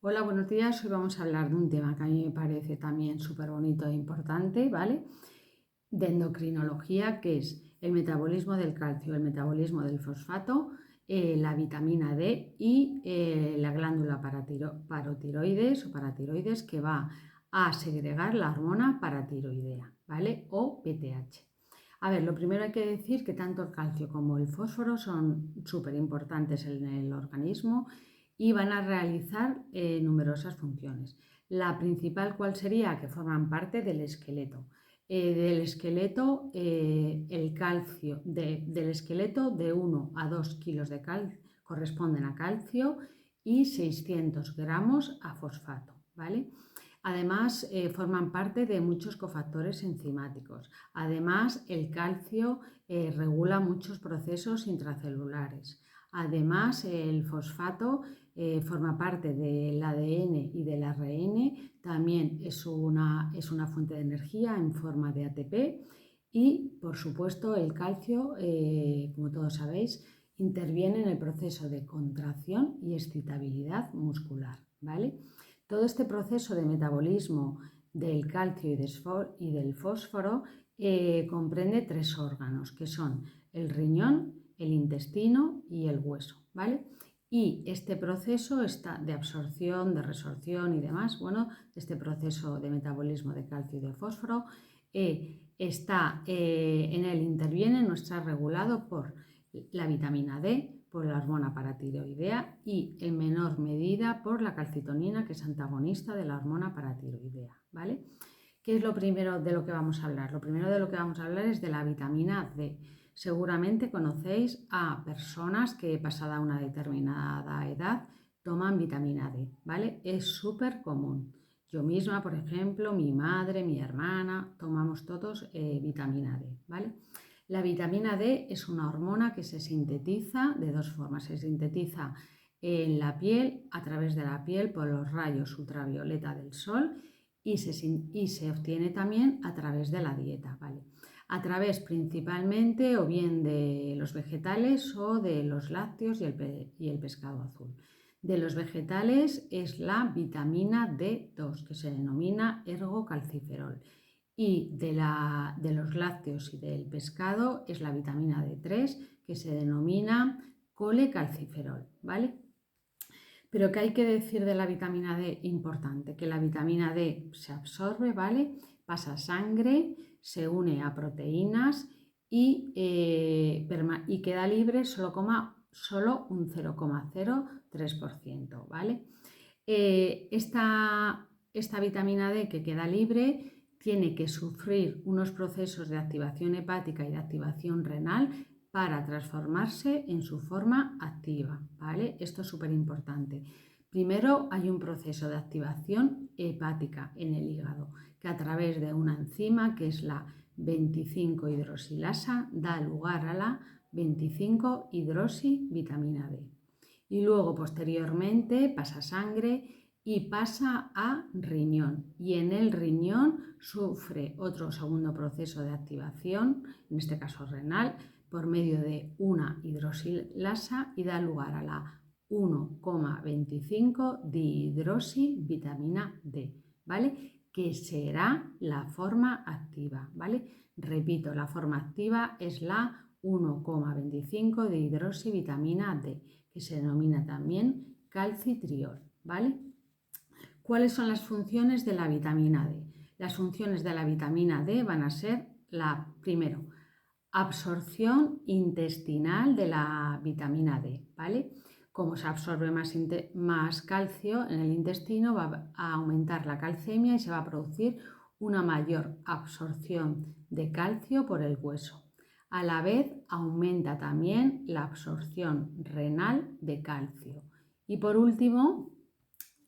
Hola, buenos días. Hoy vamos a hablar de un tema que a mí me parece también súper bonito e importante, ¿vale? De endocrinología, que es el metabolismo del calcio, el metabolismo del fosfato, la vitamina D y la glándula parotiroides o paratiroides que va a segregar la hormona paratiroidea, ¿vale? O PTH. A ver, lo primero hay que decir que tanto el calcio como el fósforo son súper importantes en el organismo y van a realizar numerosas funciones. La principal, ¿cuál sería? Que forman parte del esqueleto. El calcio, del esqueleto de 1 a 2 kilos de calcio corresponden a calcio y 600 gramos a fosfato, ¿vale? Además, forman parte de muchos cofactores enzimáticos. Además, el calcio regula muchos procesos intracelulares. Además, el fosfato forma parte del ADN y del ARN, también es una fuente de energía en forma de ATP y, por supuesto, el calcio, como todos sabéis, interviene en el proceso de contracción y excitabilidad muscular, ¿vale? Todo este proceso de metabolismo del calcio y del fósforo comprende 3 órganos, que son el riñón, el intestino y el hueso, ¿vale? Y este proceso está de absorción, de resorción y demás, bueno, este proceso de metabolismo de calcio y de fósforo en él interviene, no está regulado por la vitamina D, por la hormona paratiroidea y en menor medida por la calcitonina, que es antagonista de la hormona paratiroidea, ¿vale? ¿Qué es lo primero de lo que vamos a hablar? Lo primero de lo que vamos a hablar es de la vitamina D. Seguramente conocéis a personas que pasada una determinada edad toman vitamina D, ¿vale? Es súper común. Yo misma, por ejemplo, mi madre, mi hermana, tomamos todos vitamina D, ¿vale? La vitamina D es una hormona que se sintetiza de dos formas. Se sintetiza en la piel, a través de la piel, por los rayos ultravioleta del sol y se obtiene también a través de la dieta, ¿vale? A través principalmente o bien de los vegetales o de los lácteos y el pescado azul. De los vegetales es la vitamina D2, que se denomina ergocalciferol. Y de los lácteos y del pescado es la vitamina D3, que se denomina colecalciferol, ¿vale? Pero ¿qué hay que decir de la vitamina D? Importante, que la vitamina D se absorbe, ¿vale? Pasa a sangre, se une a proteínas y queda libre solo un 0,03%, ¿vale? Esta vitamina D que queda libre tiene que sufrir unos procesos de activación hepática y de activación renal para transformarse en su forma activa, ¿vale? Esto es súper importante. Primero hay un proceso de activación hepática en el hígado que a través de una enzima que es la 25-hidroxilasa da lugar a la 25-hidroxivitamina D. Y luego posteriormente pasa a sangre y pasa a riñón. Y en el riñón sufre otro segundo proceso de activación, en este caso renal, por medio de una hidroxilasa y da lugar a la 1,25 dihidroxivitamina D, ¿vale? Que será la forma activa, ¿vale? Repito, la forma activa es la 1,25 dihidroxivitamina D, que se denomina también calcitriol, ¿vale? ¿Cuáles son las funciones de la vitamina D? Las funciones de la vitamina D van a ser primero, absorción intestinal de la vitamina D, ¿vale? Como se absorbe más calcio en el intestino, va a aumentar la calcemia y se va a producir una mayor absorción de calcio por el hueso. A la vez aumenta también la absorción renal de calcio. Y por último,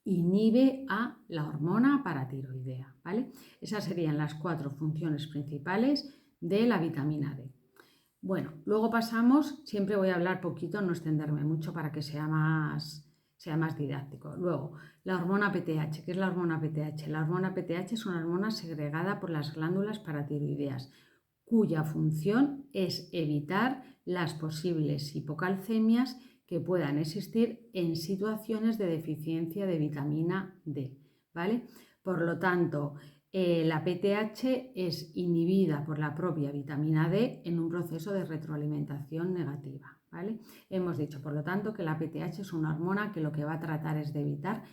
inhibe a la hormona paratiroidea, ¿vale? Esas serían las 4 funciones principales de la vitamina D. Bueno, luego pasamos, siempre voy a hablar poquito, no extenderme mucho para que sea más didáctico. Luego, la hormona PTH. ¿Qué es la hormona PTH? La hormona PTH es una hormona segregada por las glándulas paratiroideas, cuya función es evitar las posibles hipocalcemias que puedan existir en situaciones de deficiencia de vitamina D, ¿vale? Por lo tanto, la PTH es inhibida por la propia vitamina D en un proceso de retroalimentación negativa, ¿vale? Hemos dicho, por lo tanto, que la PTH es una hormona que lo que va a tratar es de evitar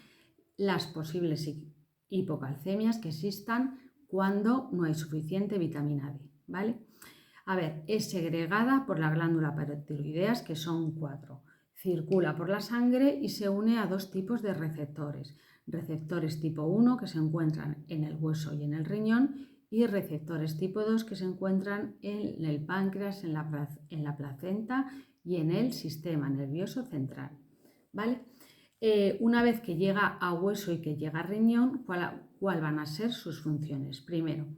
las posibles hipocalcemias que existan cuando no hay suficiente vitamina D, ¿vale? A ver, es segregada por la glándula paratiroideas, que son 4. Circula por la sangre y se une a 2 tipos de receptores. Receptores tipo 1 que se encuentran en el hueso y en el riñón y receptores tipo 2 que se encuentran en el páncreas, en la placenta y en el sistema nervioso central, ¿vale? Una vez que llega a hueso y que llega a riñón, ¿cuál van a ser sus funciones? Primero,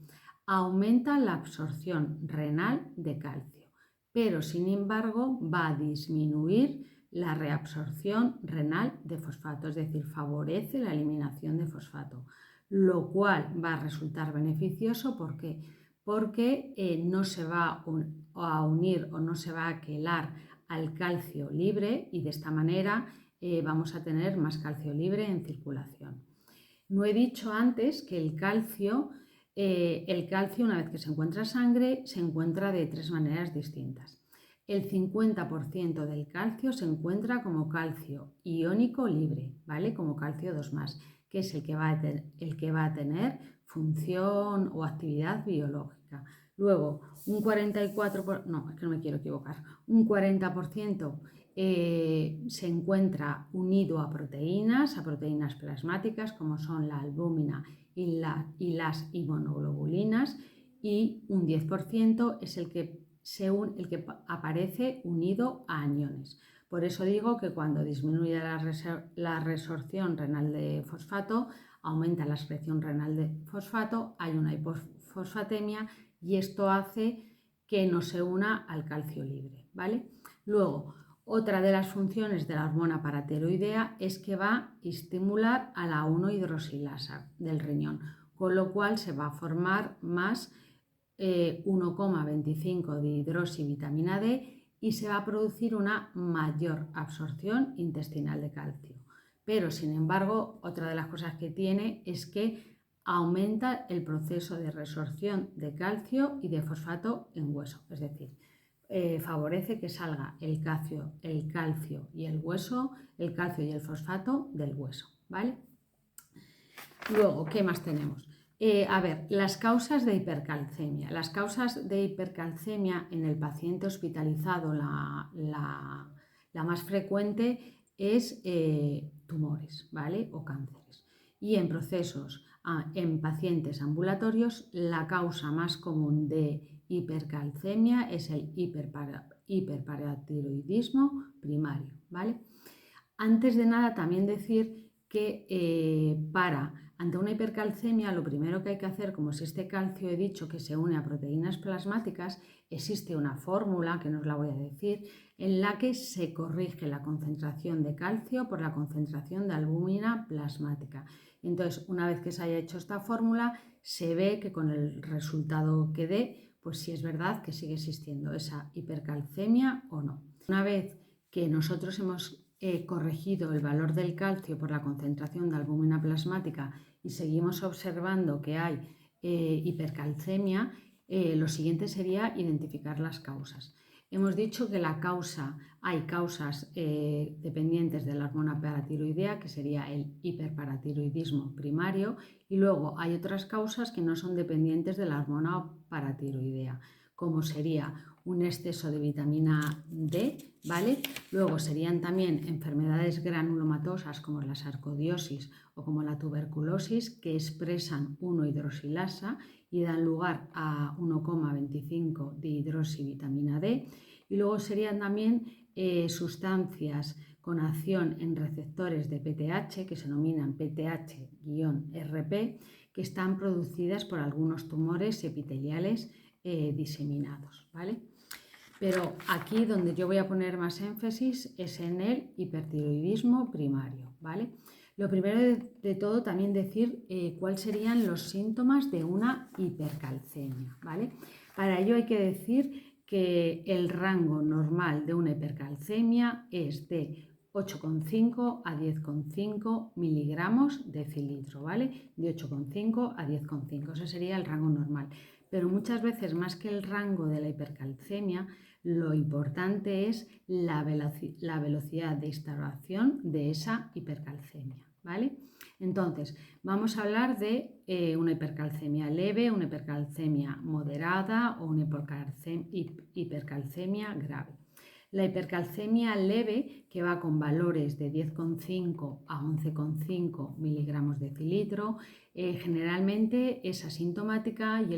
aumenta la absorción renal de calcio, pero sin embargo va a disminuir la reabsorción renal de fosfato, es decir, favorece la eliminación de fosfato, lo cual va a resultar beneficioso. ¿Por qué? Porque no se va a unir o no se va a quelar al calcio libre y de esta manera vamos a tener más calcio libre en circulación. No he dicho antes que el calcio, una vez que se encuentra en sangre, se encuentra de 3 maneras distintas. El 50% del calcio se encuentra como calcio iónico libre, ¿vale? Como calcio 2+, que es el que va a tener función o actividad biológica. Luego, un 40% se encuentra unido a proteínas plasmáticas como son la albúmina y las inmunoglobulinas, y un 10% es el que aparece unido a aniones. Por eso digo que cuando disminuye la resorción renal de fosfato, aumenta la excreción renal de fosfato, hay una hipofosfatemia y esto hace que no se una al calcio libre, ¿vale? Luego, otra de las funciones de la hormona paratiroidea es que va a estimular a la 1-hidroxilasa del riñón, con lo cual se va a formar más 1,25 de hidroxivitamina D y se va a producir una mayor absorción intestinal de calcio. Pero, sin embargo, otra de las cosas que tiene es que aumenta el proceso de resorción de calcio y de fosfato en hueso, es decir, favorece que salga el calcio y el hueso, el calcio y el fosfato del hueso, ¿vale? Luego, ¿qué más tenemos? A ver, las causas de hipercalcemia. Las causas de hipercalcemia en el paciente hospitalizado, la más frecuente es tumores, ¿vale? O cánceres. Y en en pacientes ambulatorios, la causa más común de hipercalcemia es el hiperparatiroidismo primario, ¿vale? Antes de nada, también decir que ante una hipercalcemia, lo primero que hay que hacer, como si este calcio he dicho que se une a proteínas plasmáticas, existe una fórmula, que no os la voy a decir, en la que se corrige la concentración de calcio por la concentración de albúmina plasmática. Entonces, una vez que se haya hecho esta fórmula, se ve que con el resultado que dé, pues sí es verdad que sigue existiendo esa hipercalcemia o no. Una vez que nosotros hemos corregido el valor del calcio por la concentración de albúmina plasmática y seguimos observando que hay hipercalcemia, lo siguiente sería identificar las causas. Hemos dicho que hay causas dependientes de la hormona paratiroidea, que sería el hiperparatiroidismo primario, y luego hay otras causas que no son dependientes de la hormona paratiroidea, como sería un exceso de vitamina D, ¿vale? Luego serían también enfermedades granulomatosas como la sarcoidosis o como la tuberculosis, que expresan 1-hidroxilasa y dan lugar a 1,25 de hidroxivitamina D. Y luego serían también sustancias con acción en receptores de PTH, que se denominan PTH-RP, que están producidas por algunos tumores epiteliales diseminados, ¿vale? Pero aquí donde yo voy a poner más énfasis es en el hipertiroidismo primario, ¿vale? Lo primero de todo también decir cuáles serían los síntomas de una hipercalcemia, ¿vale? Para ello hay que decir que el rango normal de una hipercalcemia es de 8,5 a 10,5 miligramos decilitro, ¿vale? De 8,5 a 10,5, ese sería el rango normal. Pero muchas veces, más que el rango de la hipercalcemia, lo importante es la velocidad de instauración de esa hipercalcemia, ¿vale? Entonces, vamos a hablar de una hipercalcemia leve, una hipercalcemia moderada o una hipercalcemia grave. La hipercalcemia leve, que va con valores de 10,5 a 11,5 miligramos decilitro, generalmente es asintomática y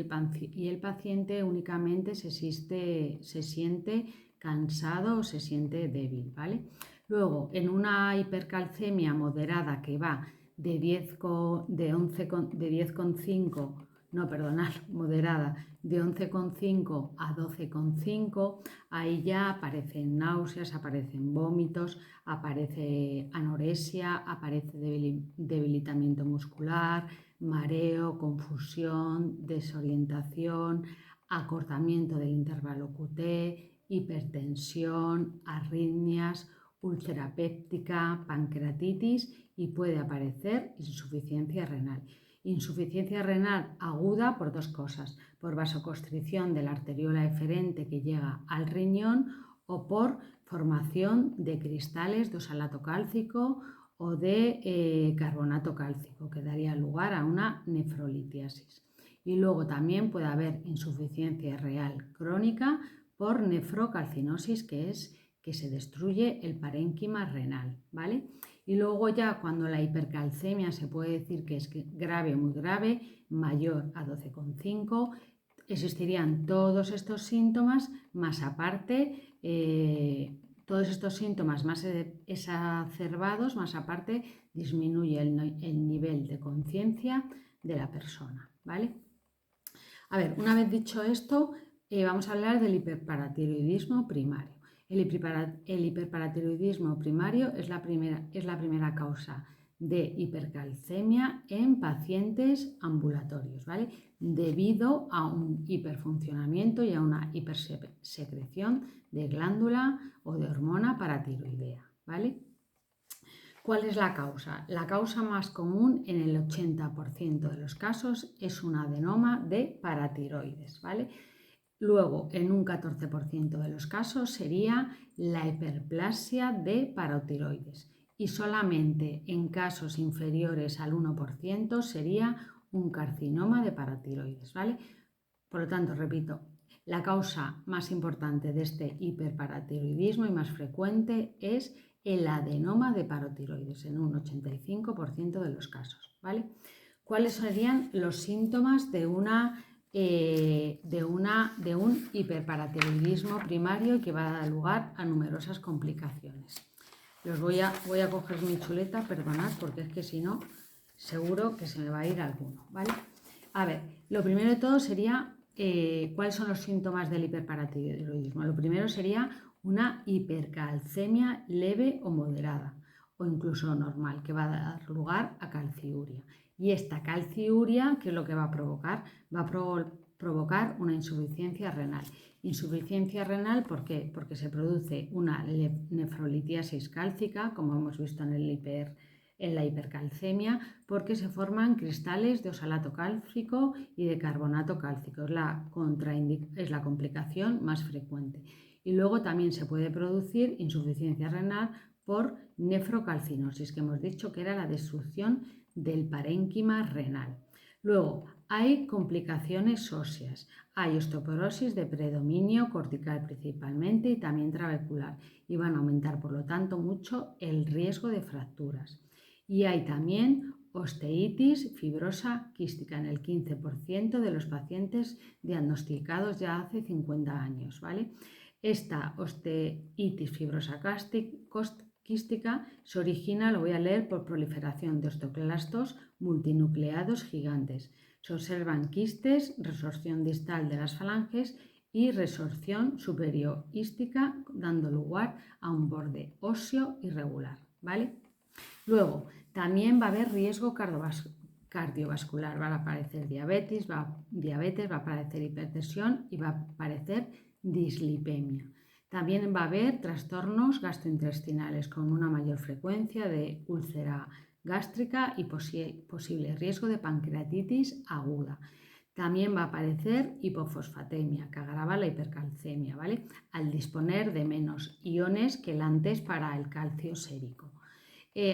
el paciente únicamente se siente cansado o se siente débil, ¿vale? Luego, en una hipercalcemia moderada que va de 10,5, no, perdonad, moderada, de 11,5 a 12,5, ahí ya aparecen náuseas, aparecen vómitos, aparece anorexia, aparece debilitamiento muscular, mareo, confusión, desorientación, acortamiento del intervalo QT, hipertensión, arritmias, úlcera péptica, pancreatitis y puede aparecer insuficiencia renal. Insuficiencia renal aguda por dos cosas, por vasoconstricción de la arteriola eferente que llega al riñón o por formación de cristales de oxalato cálcico o de carbonato cálcico, que daría lugar a una nefrolitiasis. Y luego también puede haber insuficiencia renal crónica por nefrocalcinosis, que es que se destruye el parénquima renal, ¿vale? Y luego ya cuando la hipercalcemia se puede decir que es grave o muy grave, mayor a 12,5, existirían todos estos síntomas, más aparte, todos estos síntomas más exacerbados, más aparte, disminuye el nivel de conciencia de la persona, ¿vale? A ver, una vez dicho esto, vamos a hablar del hiperparatiroidismo primario. El hiperparatiroidismo primario es la primera causa de hipercalcemia en pacientes ambulatorios, ¿vale? Debido a un hiperfuncionamiento y a una hipersecreción de glándula o de hormona paratiroidea, ¿vale? ¿Cuál es la causa? La causa más común en el 80% de los casos es un adenoma de paratiroides, ¿vale? Luego, en un 14% de los casos sería la hiperplasia de parotiroides y solamente en casos inferiores al 1% sería un carcinoma de parotiroides, ¿vale? Por lo tanto, repito, la causa más importante de este hiperparatiroidismo y más frecuente es el adenoma de parotiroides en un 85% de los casos, ¿vale? ¿Cuáles serían los síntomas de un hiperparatiroidismo primario que va a dar lugar a numerosas complicaciones? Voy a coger mi chuleta, perdonad, porque es que si no, seguro que se me va a ir alguno, ¿vale? A ver, lo primero de todo sería ¿cuáles son los síntomas del hiperparatiroidismo? Lo primero sería una hipercalcemia leve o moderada o incluso normal, que va a dar lugar a calciuria. Y esta calciuria, ¿qué es lo que va a provocar? Va a provocar una insuficiencia renal. Insuficiencia renal, ¿por qué? Porque se produce una nefrolitiasis cálcica, como hemos visto en la hipercalcemia, porque se forman cristales de oxalato cálcico y de carbonato cálcico. Es la complicación más frecuente. Y luego también se puede producir insuficiencia renal por nefrocalcinosis, que hemos dicho que era la destrucción del parénquima renal. Luego, hay complicaciones óseas. Hay osteoporosis de predominio cortical principalmente y también trabecular y van a aumentar, por lo tanto, mucho el riesgo de fracturas. Y hay también osteitis fibrosa quística en el 15% de los pacientes diagnosticados ya hace 50 años, ¿vale? Esta osteitis fibrosa quística se origina, lo voy a leer, por proliferación de osteoclastos multinucleados gigantes. Se observan quistes, resorción distal de las falanges y resorción superior ística, dando lugar a un borde óseo irregular, ¿vale? Luego, también va a haber riesgo cardiovascular, va a aparecer diabetes, va a aparecer hipertensión y va a aparecer dislipemia. También va a haber trastornos gastrointestinales con una mayor frecuencia de úlcera gástrica y posible riesgo de pancreatitis aguda. También va a aparecer hipofosfatemia, que agrava la hipercalcemia, ¿vale? Al disponer de menos iones que quelantes para el calcio sérico.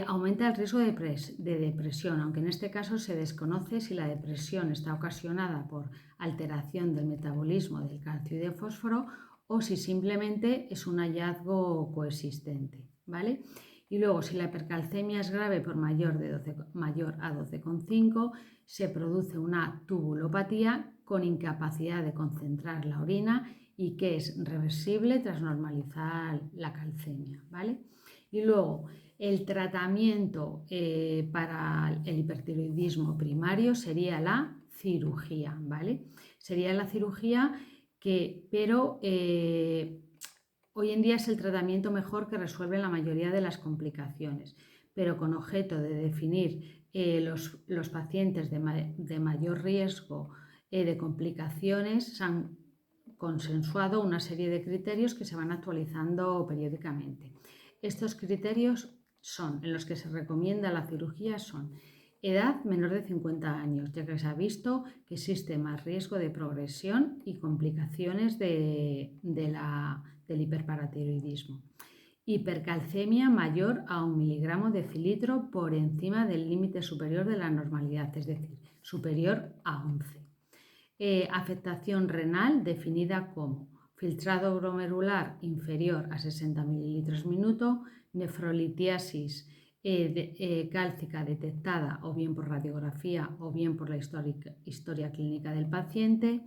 Aumenta el riesgo de depresión, aunque en este caso se desconoce si la depresión está ocasionada por alteración del metabolismo del calcio y del fósforo o si simplemente es un hallazgo coexistente, ¿vale? Y luego, si la hipercalcemia es grave por mayor a 12,5, se produce una tubulopatía con incapacidad de concentrar la orina y que es reversible tras normalizar la calcemia, ¿vale? Y luego, el tratamiento para el hipertiroidismo primario sería la cirugía, ¿vale? Sería la cirugía pero hoy en día es el tratamiento mejor que resuelve la mayoría de las complicaciones, pero con objeto de definir los pacientes de mayor riesgo de complicaciones, se han consensuado una serie de criterios que se van actualizando periódicamente. Estos criterios en los que se recomienda la cirugía son edad menor de 50 años, ya que se ha visto que existe más riesgo de progresión y complicaciones del hiperparatiroidismo. Hipercalcemia mayor a 1 miligramo decilitro por encima del límite superior de la normalidad, es decir, superior a 11. Afectación renal definida como filtrado glomerular inferior a 60 mililitros minuto, nefrolitiasis cálcica detectada o bien por radiografía o bien por la historia clínica del paciente,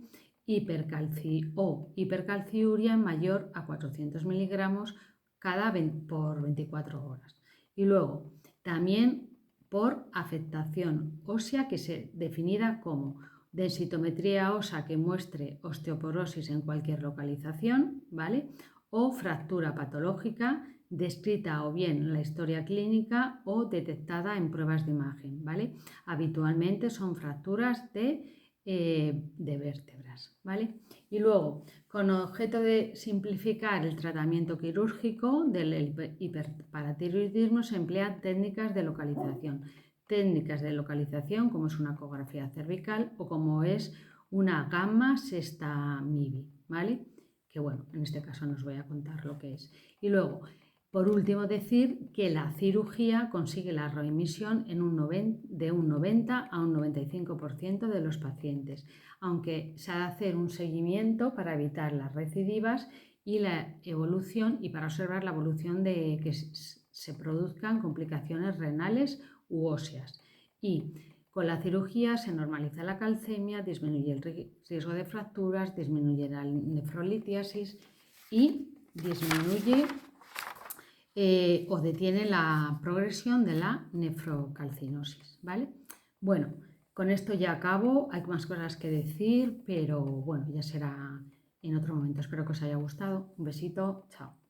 hipercalciuria mayor a 400 miligramos por 24 horas. Y luego, también por afectación ósea que se definida como densitometría ósea que muestre osteoporosis en cualquier localización, ¿vale? O fractura patológica descrita o bien en la historia clínica o detectada en pruebas de imagen, ¿vale? Habitualmente son fracturas de vértebras, ¿vale? Y luego, con objeto de simplificar el tratamiento quirúrgico del hiperparatiroidismo se emplean técnicas de localización. Técnicas de localización como es una ecografía cervical o como es una gamma sextamivi, ¿vale? Que bueno, en este caso no os voy a contar lo que es. Y luego, por último, decir que la cirugía consigue la remisión de un 90 a un 95% de los pacientes, aunque se ha de hacer un seguimiento para evitar las recidivas y la evolución y para observar la evolución de que se produzcan complicaciones renales u óseas. Y con la cirugía se normaliza la calcemia, disminuye el riesgo de fracturas, disminuye la nefrolitiasis y disminuye o detiene la progresión de la nefrocalcinosis, ¿vale? Bueno, con esto ya acabo, hay más cosas que decir, pero bueno, ya será en otro momento. Espero que os haya gustado. Un besito, chao.